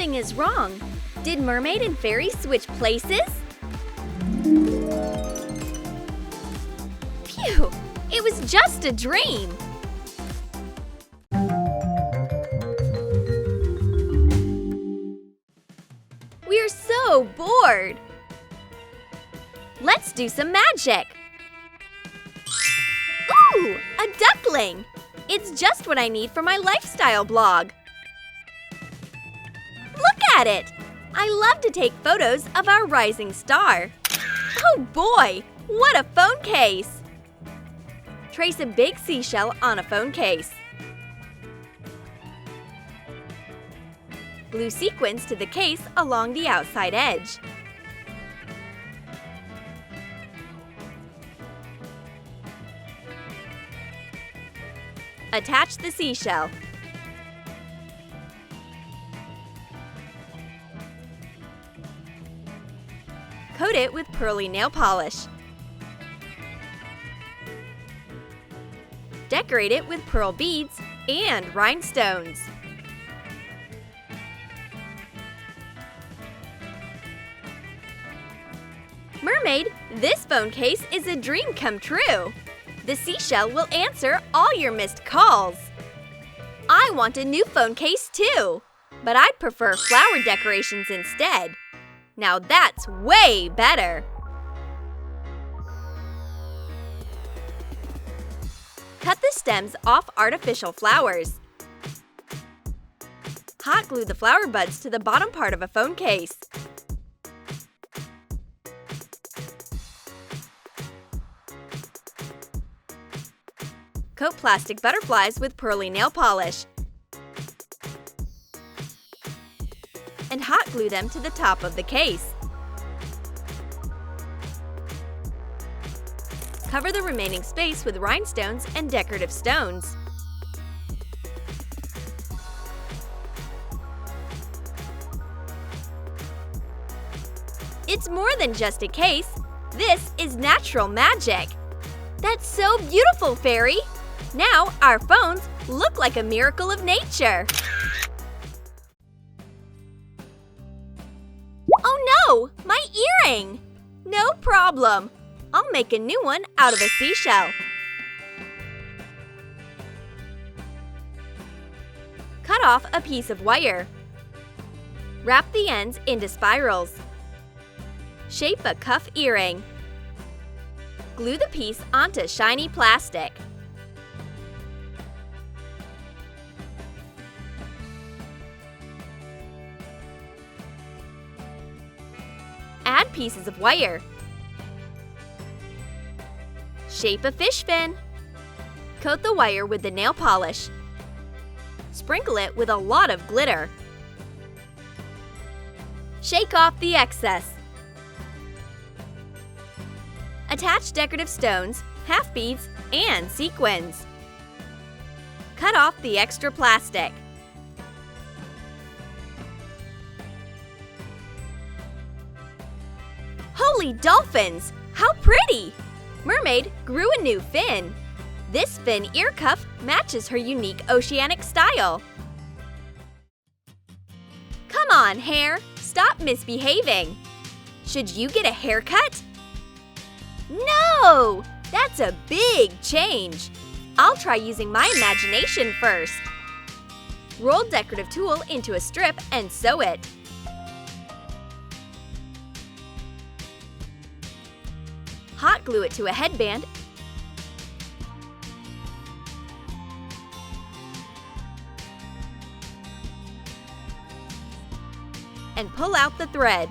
Something is wrong. Did Mermaid and Fairy switch places? Phew! It was just a dream! We're so bored! Let's do some magic! Ooh! A duckling! It's just what I need for my lifestyle blog! Look at it! I love to take photos of our rising star. Oh boy! What a phone case! Trace a big seashell on a phone case. Glue sequins to the case along the outside edge. Attach the seashell. Coat it with pearly nail polish. Decorate it with pearl beads and rhinestones. Mermaid, this phone case is a dream come true. The seashell will answer all your missed calls. I want a new phone case too, but I'd prefer flower decorations instead. Now that's way better! Cut the stems off artificial flowers. Hot glue the flower buds to the bottom part of a phone case. Coat plastic butterflies with pearly nail polish. And hot glue them to the top of the case. Cover the remaining space with rhinestones and decorative stones. It's more than just a case. This is natural magic. That's so beautiful, Fairy! Now our phones look like a miracle of nature. Oh no! My earring! No problem. I'll make a new one out of a seashell. Cut off a piece of wire. Wrap the ends into spirals. Shape a cuff earring. Glue the piece onto shiny plastic. Add pieces of wire. Shape a fish fin. Coat the wire with the nail polish. Sprinkle it with a lot of glitter. Shake off the excess. Attach decorative stones, half beads, and sequins. Cut off the extra plastic. Holy dolphins! How pretty! Mermaid grew a new fin. This fin ear cuff matches her unique oceanic style. Come on, hair! Stop misbehaving! Should you get a haircut? No! That's a big change! I'll try using my imagination first. Roll decorative tulle into a strip and sew it. Hot glue it to a headband and pull out the thread.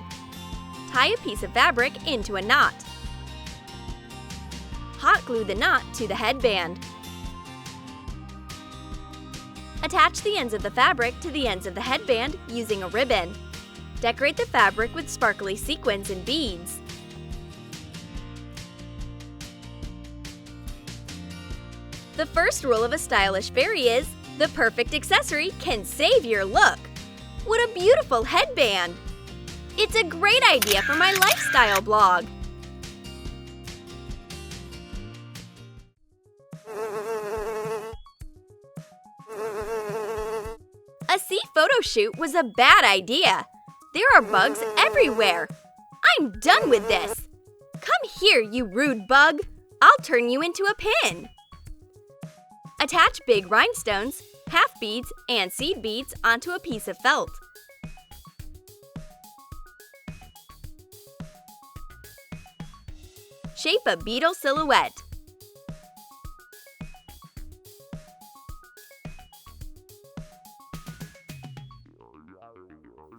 Tie a piece of fabric into a knot. Hot glue the knot to the headband. Attach the ends of the fabric to the ends of the headband using a ribbon. Decorate the fabric with sparkly sequins and beads. The first rule of a stylish fairy is, the perfect accessory can save your look. What a beautiful headband! It's a great idea for my lifestyle blog. A sea photo photo shoot was a bad idea. There are bugs everywhere. I'm done with this. Come here, you rude bug. I'll turn you into a pin. Attach big rhinestones, half beads, and seed beads onto a piece of felt. Shape a beetle silhouette.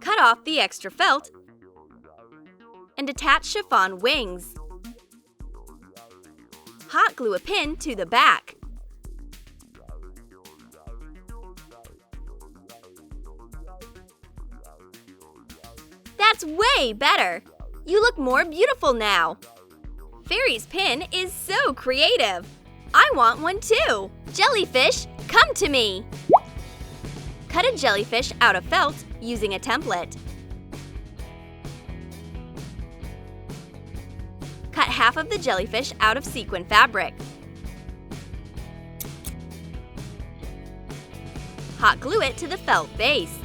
Cut off the extra felt and attach chiffon wings. Hot glue a pin to the back. That's way better! You look more beautiful now! Fairy's pin is so creative! I want one too! Jellyfish, come to me! Cut a jellyfish out of felt using a template. Cut half of the jellyfish out of sequin fabric. Hot glue it to the felt base.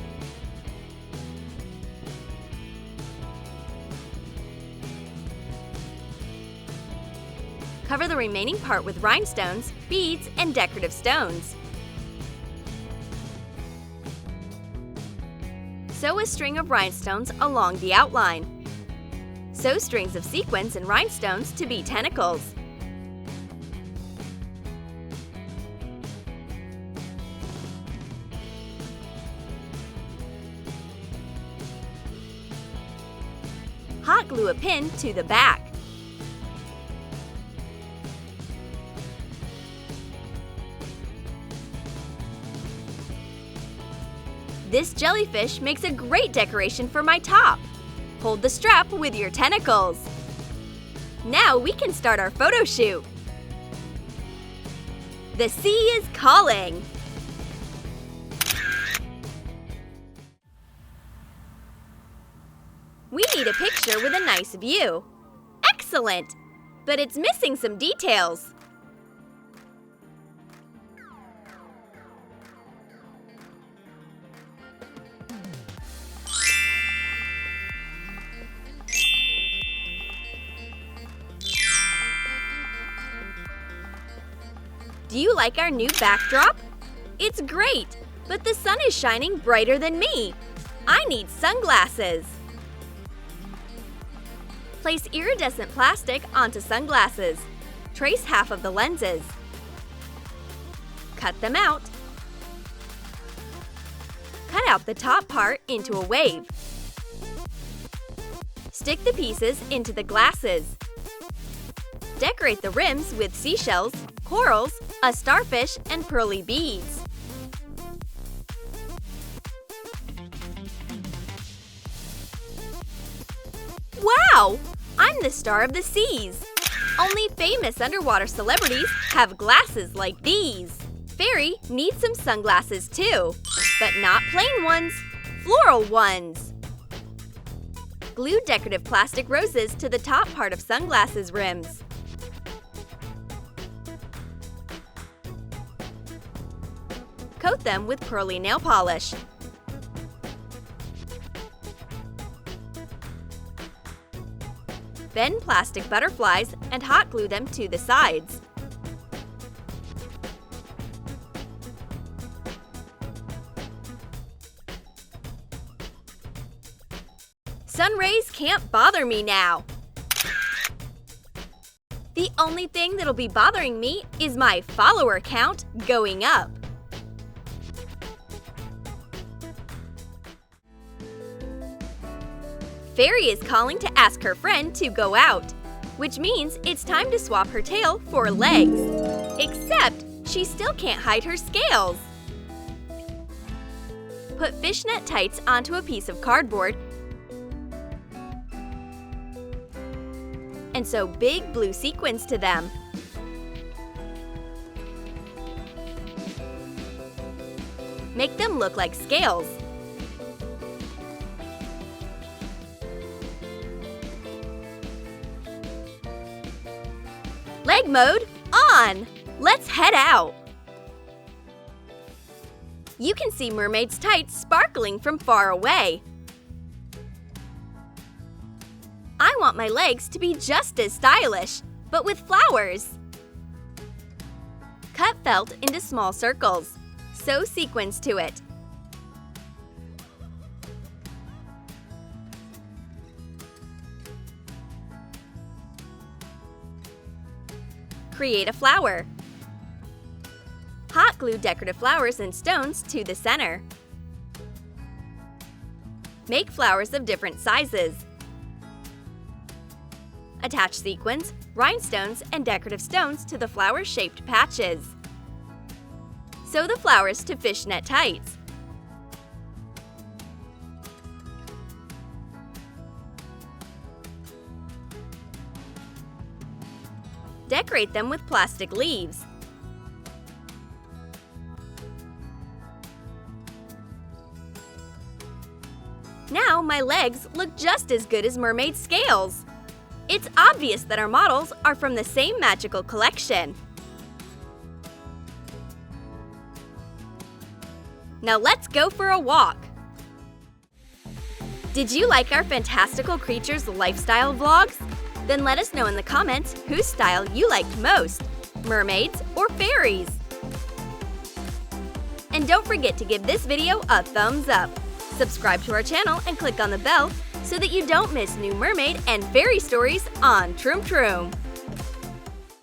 Cover the remaining part with rhinestones, beads, and decorative stones. Sew a string of rhinestones along the outline. Sew strings of sequins and rhinestones to be tentacles. Hot glue a pin to the back. This jellyfish makes a great decoration for my top. Hold the strap with your tentacles. Now we can start our photo shoot. The sea is calling. We need a picture with a nice view. Excellent! But it's missing some details. Do you like our new backdrop? It's great, but the sun is shining brighter than me. I need sunglasses. Place iridescent plastic onto sunglasses. Trace half of the lenses. Cut them out. Cut out the top part into a wave. Stick the pieces into the glasses. Decorate the rims with seashells, corals, a starfish, and pearly beads. Wow! I'm the star of the seas! Only famous underwater celebrities have glasses like these. Fairy needs some sunglasses too, but not plain ones, floral ones. Glue decorative plastic roses to the top part of sunglasses rims. Coat them with pearly nail polish. Bend plastic butterflies and hot glue them to the sides. Sun rays can't bother me now. The only thing that'll be bothering me is my follower count going up. Fairy is calling to ask her friend to go out, which means it's time to swap her tail for legs. Except she still can't hide her scales. Put fishnet tights onto a piece of cardboard and sew big blue sequins to them. Make them look like scales. Leg mode on! Let's head out! You can see Mermaid's tights sparkling from far away. I want my legs to be just as stylish, but with flowers. Cut felt into small circles. Sew sequins to it. Create a flower. Hot glue decorative flowers and stones to the center. Make flowers of different sizes. Attach sequins, rhinestones, and decorative stones to the flower-shaped patches. Sew the flowers to fishnet tights. Decorate them with plastic leaves. Now my legs look just as good as Mermaid's scales. It's obvious that our models are from the same magical collection. Now let's go for a walk. Did you like our Fantastical Creatures lifestyle vlogs? Then let us know in the comments whose style you liked most, mermaids or fairies. And don't forget to give this video a thumbs up. Subscribe to our channel and click on the bell so that you don't miss new mermaid and fairy stories on Troom Troom.